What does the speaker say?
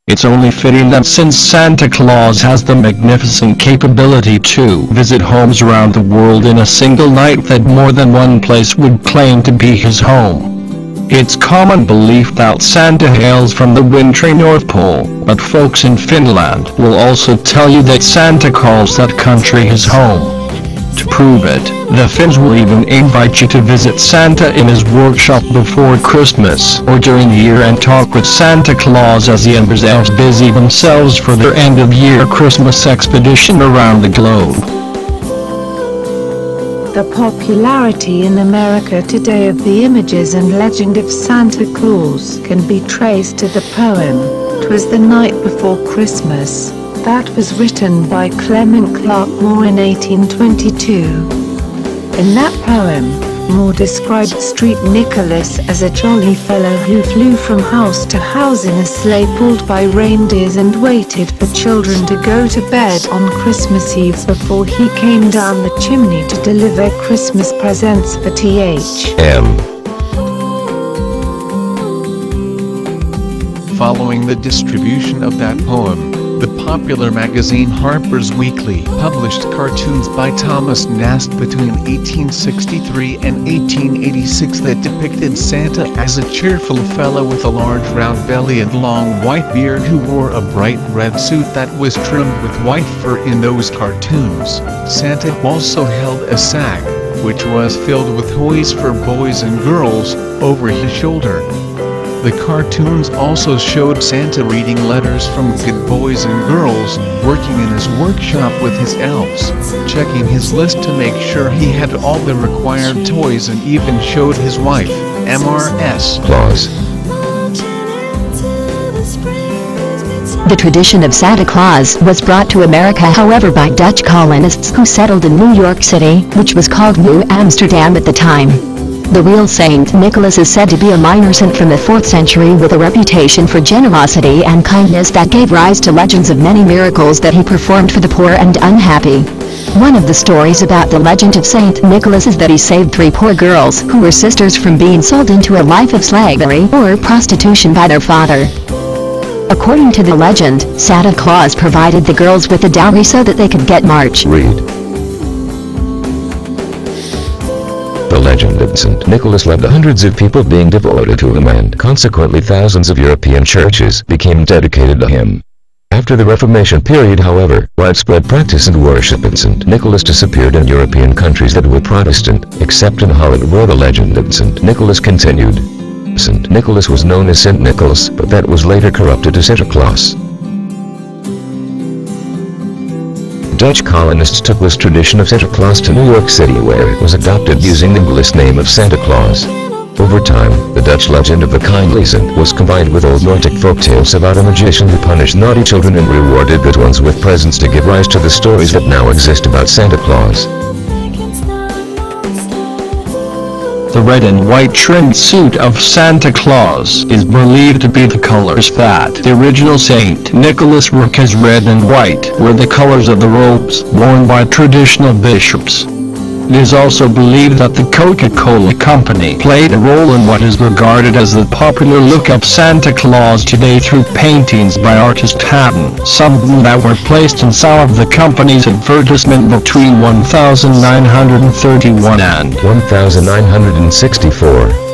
It's only fitting that since Santa Claus has the magnificent capability to visit homes around the world in a single night, that more than one place would claim to be his home. It's common belief that Santa hails from the wintry North Pole, but folks in Finland will also tell you that Santa calls that country his home. To prove it, the Finns will even invite you to visit Santa in his workshop before Christmas or during the year and talk with Santa Claus as he and his elves busy themselves for their end-of-year Christmas expedition around the globe. The popularity in America today of the images and legend of Santa Claus can be traced to the poem, "'Twas the Night Before Christmas", that was written by Clement Clarke Moore in 1822. In that poem, Moore described St. Nicholas as a jolly fellow who flew from house to house in a sleigh pulled by reindeers and waited for children to go to bed on Christmas Eve before he came down the chimney to deliver Christmas presents for T.H.M. Following the distribution of that poem, the popular magazine Harper's Weekly published cartoons by Thomas Nast between 1863 and 1886 that depicted Santa as a cheerful fellow with a large round belly and long white beard who wore a bright red suit that was trimmed with white fur. In those cartoons, Santa also held a sack, which was filled with toys for boys and girls, over his shoulder. The cartoons also showed Santa reading letters from good boys and girls, working in his workshop with his elves, checking his list to make sure he had all the required toys, and even showed his wife, M.R.S. Claus. The tradition of Santa Claus was brought to America, however, by Dutch colonists who settled in New York City, which was called New Amsterdam at the time. The real Saint Nicholas is said to be a minor saint from the 4th century with a reputation for generosity and kindness that gave rise to legends of many miracles that he performed for the poor and unhappy. One of the stories about the legend of Saint Nicholas is that he saved 3 poor girls who were sisters from being sold into a life of slavery or prostitution by their father. According to the legend, Santa Claus provided the girls with a dowry so that they could get married. The legend of St. Nicholas led to hundreds of people being devoted to him, and consequently thousands of European churches became dedicated to him. After the Reformation period, however, widespread practice and worship of St. Nicholas disappeared in European countries that were Protestant, except in Holland, where the legend of St. Nicholas continued. St. Nicholas was known as St. Nicholas, but that was later corrupted to Santa Claus. Dutch colonists took this tradition of Santa Claus to New York City, where it was adopted using the English name of Santa Claus. Over time, the Dutch legend of the kindly Saint was combined with old Nordic folktales about a magician who punished naughty children and rewarded good ones with presents to give rise to the stories that now exist about Santa Claus. The red and white trimmed suit of Santa Claus is believed to be the colors that the original Saint Nicholas wore, as red and white were the colors of the robes worn by traditional bishops. It is also believed that the Coca-Cola Company played a role in what is regarded as the popular look of Santa Claus today through paintings by artist Hatton, some of them that were placed in some of the company's advertisement between 1931 and 1964.